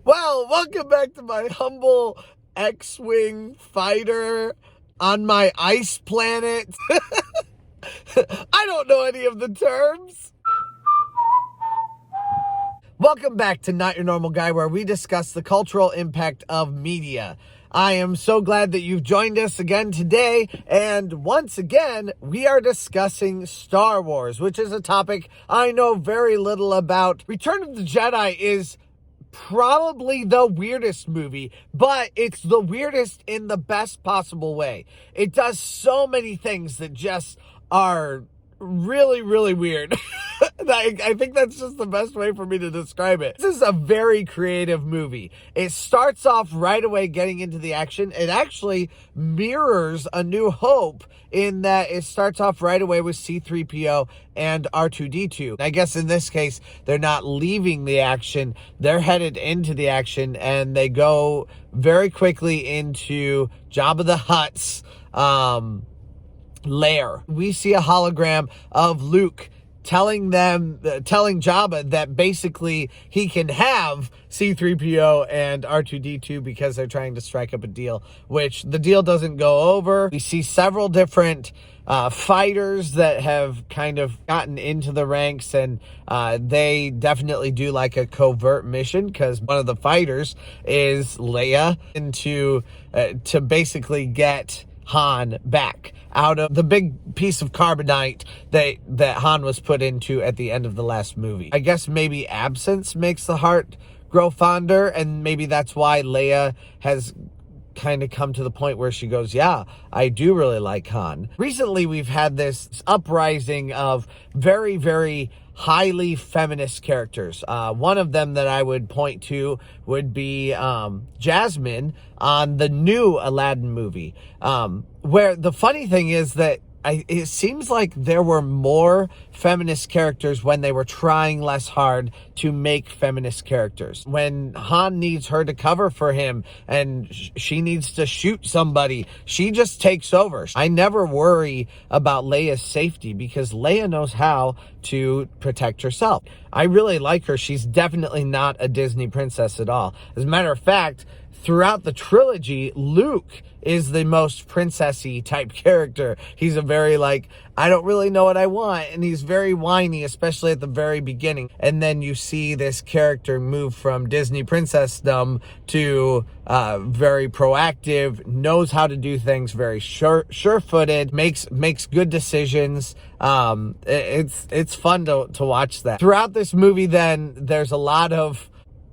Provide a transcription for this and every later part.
Well, welcome back to my humble X-Wing fighter on my ice planet. I don't know any of the terms. Welcome back to Not Your Normal Guy, where we discuss the cultural impact of media. I am so glad that you've joined us again today, and once again, we are discussing Star Wars, which is a topic I know very little about. Return of the Jedi is probably the weirdest movie, but it's the weirdest in the best possible way. It does so many things that just are really, really weird. I think that's just the best way for me to describe it. This is a very creative movie. It starts off right away getting into the action. It actually mirrors A New Hope in that it starts off right away with C-3PO and R2-D2. I guess in this case, they're not leaving the action. They're headed into the action, and they go very quickly into Jabba the Hutt's lair. We see a hologram of Luke telling Jabba that basically he can have C-3PO and R2-D2 because they're trying to strike up a deal, which the deal doesn't go over. We see several different fighters that have kind of gotten into the ranks, and they definitely do like a covert mission because one of the fighters is Leia, to basically get Han back out of the big piece of carbonite that Han was put into at the end of the last movie. I guess maybe absence makes the heart grow fonder, and maybe that's why Leia has kind of come to the point where she goes, yeah, I do really like Han. Recently, we've had this uprising of very, very highly feminist characters. One of them that I would point to would be Jasmine on the new Aladdin movie, where the funny thing is that it seems like there were more feminist characters when they were trying less hard to make feminist characters. When Han needs her to cover for him and she needs to shoot somebody, she just takes over. I never worry about Leia's safety because Leia knows how to protect herself. I really like her. She's definitely not a Disney princess at all. As a matter of fact, throughout the trilogy, Luke is the most princessy type character. He's a very I don't really know what I want, and he's very whiny, especially at the very beginning. And then you see this character move from Disney princessdom to very proactive, knows how to do things, very sure-footed, makes good decisions. It's fun to watch that. Throughout this movie, then, there's a lot of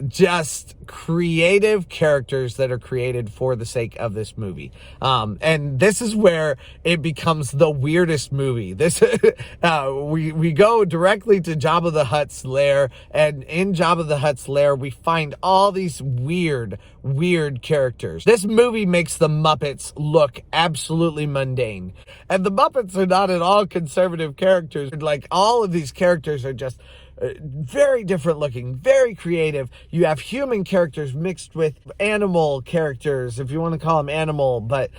just creative characters that are created for the sake of this movie. And this is where it becomes the weirdest movie. We go directly to Jabba the Hutt's lair, and in Jabba the Hutt's lair, we find all these weird characters. This movie makes the Muppets look absolutely mundane. And the Muppets are not at all conservative characters. All of these characters are just very different looking, very creative. You have human characters mixed with animal characters, if you want to call them animal, but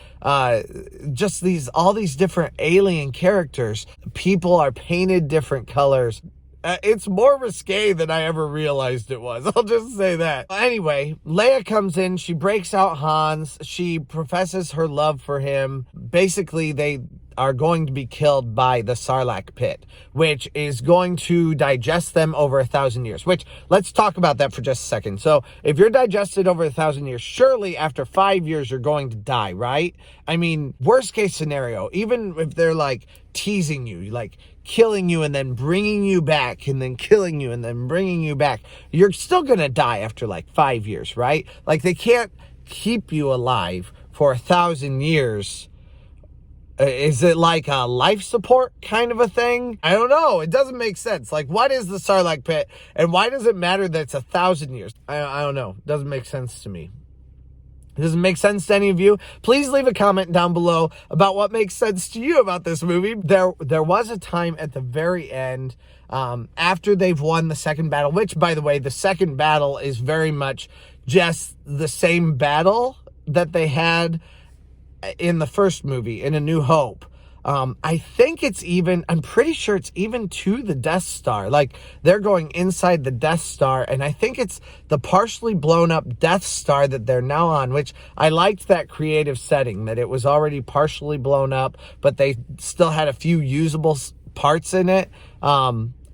just all these different alien characters. People are painted different colors. It's more risque than I ever realized it was. I'll just say that. Anyway, Leia comes in. She breaks out Hans. She professes her love for him. Basically, they are going to be killed by the Sarlacc pit, which is going to digest them over 1,000 years, which, let's talk about that for just a second. So if you're digested over 1,000 years, surely after 5 years, you're going to die, right? I mean, worst case scenario, even if they're teasing you, killing you and then bringing you back and then killing you and then bringing you back, you're still going to die after 5 years, right? They can't keep you alive for 1,000 years. Is it like a life support kind of a thing? I don't know. It doesn't make sense. What is the Sarlacc pit, and why does it matter that it's 1,000 years? I don't know. It doesn't make sense to me. Does it make sense to any of you? Please leave a comment down below about what makes sense to you about this movie. There was a time at the very end, after they've won the second battle, which, by the way, the second battle is very much just the same battle that they had in the first movie, in A New Hope. I think I'm pretty sure it's even to the Death Star. Like, they're going inside the Death Star, and I think it's the partially blown up Death Star that they're now on, which I liked that creative setting, that it was already partially blown up, but they still had a few usable parts in it.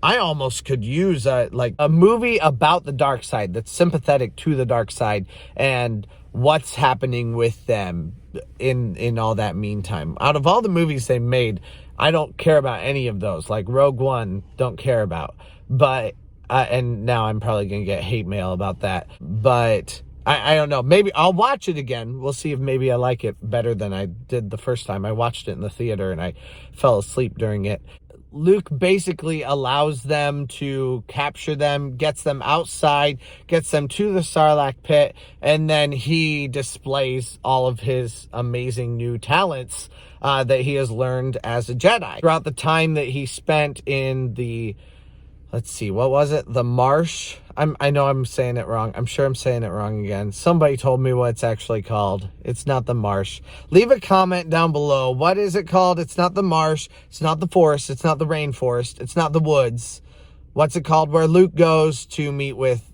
I almost could use a movie about the dark side that's sympathetic to the dark side and what's happening with them in all that meantime. Out of all the movies they made, I don't care about any of those. Like Rogue One, don't care about. But and now I'm probably gonna get hate mail about that. But I don't know. Maybe I'll watch it again. We'll see if maybe I like it better than I did the first time. I watched it in the theater and I fell asleep during it. Luke basically allows them to capture them, gets them outside, gets them to the Sarlacc pit, and then he displays all of his amazing new talents that he has learned as a Jedi. Throughout the time that he spent in the, let's see, what was it? The marsh? I know I'm saying it wrong. I'm sure I'm saying it wrong again. Somebody told me what it's actually called. It's not the marsh. Leave a comment down below. What is it called? It's not the marsh. It's not the forest. It's not the rainforest. It's not the woods. What's it called? Where Luke goes to meet with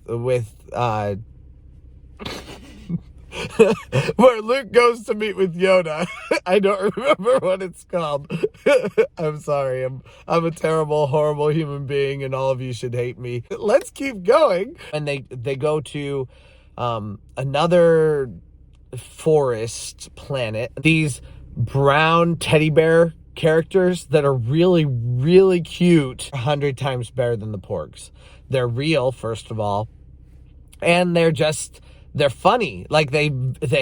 where Luke goes to meet with Yoda. I don't remember what it's called. I'm sorry. I'm a terrible, horrible human being, and all of you should hate me. Let's keep going. And they go to another forest planet. These brown teddy bear characters that are really, really cute. 100 times better than the Porgs. They're real, first of all. And they're funny. Like they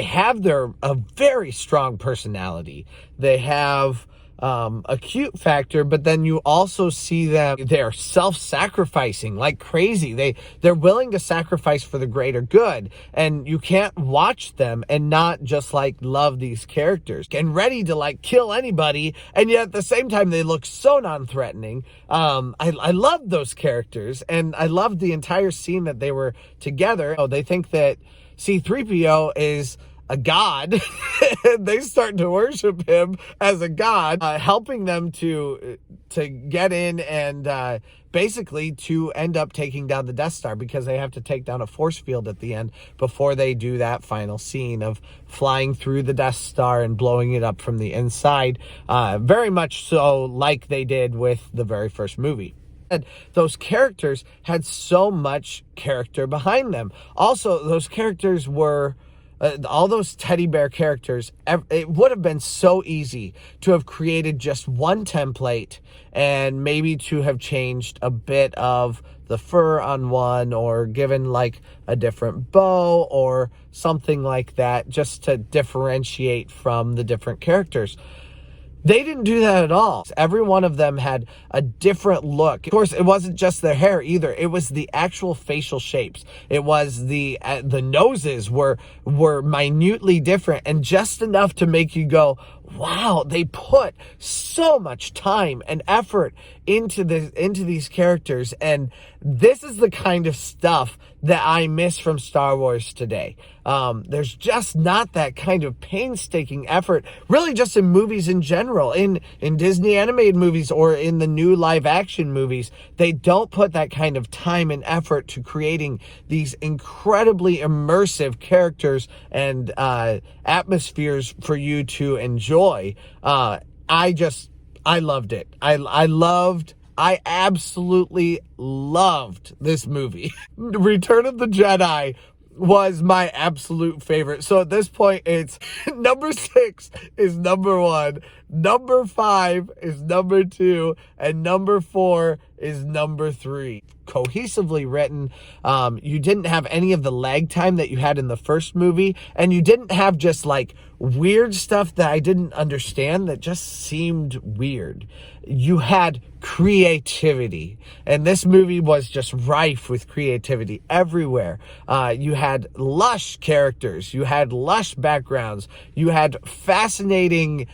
have a very strong personality. They have a cute factor, but then you also see them, they're self-sacrificing like crazy. They're willing to sacrifice for the greater good, and you can't watch them and not just like love these characters and ready to like kill anybody, and yet at the same time they look so non-threatening. I love those characters, and I loved the entire scene that they were together. Oh, they think that C-3PO is a god. They start to worship him as a god, helping them to get in and basically to end up taking down the Death Star, because they have to take down a force field at the end before they do that final scene of flying through the Death Star and blowing it up from the inside, very much so like they did with the very first movie. And those characters had so much character behind them. Also, those characters were all those teddy bear characters. It would have been so easy to have created just one template and maybe to have changed a bit of the fur on one, or given like a different bow or something like that, just to differentiate from the different characters. They didn't do that at all. Every one of them had a different look. Of course, it wasn't just their hair either. It was the actual facial shapes. It was the noses were minutely different, and just enough to make you go, wow, they put so much time and effort into these characters. And this is the kind of stuff that I miss from Star Wars today. There's just not that kind of painstaking effort, really, just in movies in general, in Disney animated movies or in the new live action movies. They don't put that kind of time and effort to creating these incredibly immersive characters and atmospheres for you to enjoy. I loved it. I absolutely loved this movie. Return of the Jedi was my absolute favorite. So at this point, it's number 6 is number 1, number 5 is number 2, and number 4 is number 3. Cohesively written. You didn't have any of the lag time that you had in the first movie, and you didn't have just like weird stuff that I didn't understand that just seemed weird. You had creativity, and this movie was just rife with creativity everywhere. You had lush characters, you had lush backgrounds, you had fascinating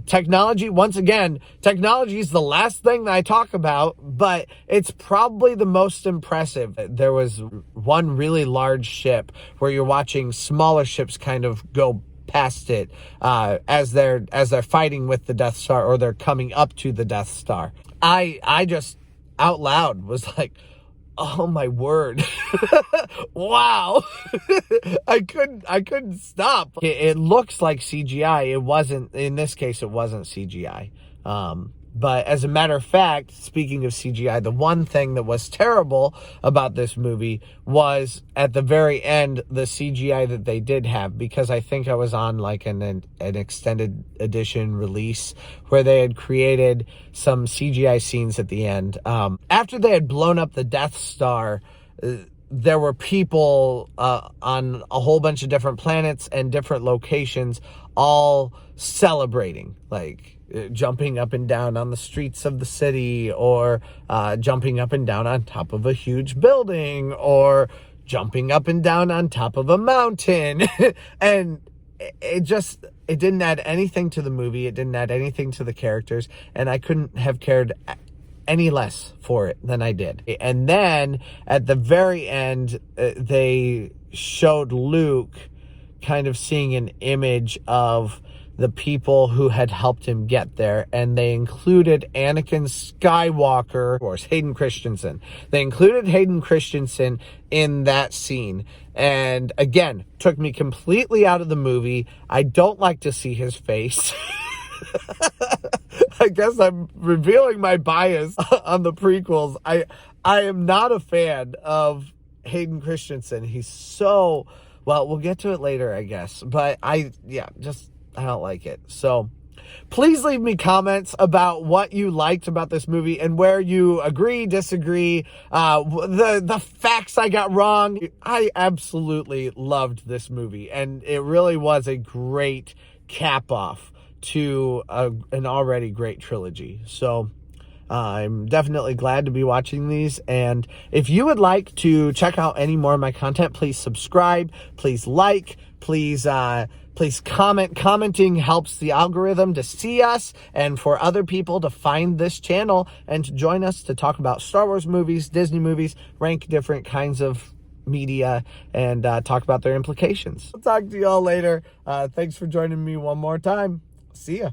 technology. Once again, technology is the last thing that I talk about, but it's probably the most impressive. There was one really large ship where you're watching smaller ships kind of go past it as they're fighting with the Death Star, or they're coming up to the Death Star. I just out loud was like, oh my word. Wow. I couldn't stop. It looks like CGI. It wasn't, in this case, it wasn't CGI. But as a matter of fact, speaking of CGI, the one thing that was terrible about this movie was at the very end, the CGI that they did have, because I think I was on like an extended edition release where they had created some CGI scenes at the end. After they had blown up the Death Star, there were people on a whole bunch of different planets and different locations all celebrating, like jumping up and down on the streets of the city, or jumping up and down on top of a huge building, or jumping up and down on top of a mountain. And it didn't add anything to the movie. It didn't add anything to the characters, and I couldn't have cared any less for it than I did. And then at the very end, they showed Luke kind of seeing an image of the people who had helped him get there, and they included Anakin Skywalker, of course, Hayden Christensen. They included Hayden Christensen in that scene, and again, took me completely out of the movie. I don't like to see his face. I guess I'm revealing my bias on the prequels. I am not a fan of Hayden Christensen. He's so, well, we'll get to it later, I guess, but I don't like it. So please leave me comments about what you liked about this movie and where you agree, disagree, the facts I got wrong. I absolutely loved this movie, and it really was a great cap off to an already great trilogy. So I'm definitely glad to be watching these. And if you would like to check out any more of my content, please subscribe, please like, please comment. Commenting helps the algorithm to see us and for other people to find this channel and to join us to talk about Star Wars movies, Disney movies, rank different kinds of media, and talk about their implications. I'll talk to you all later. Thanks for joining me one more time. See ya.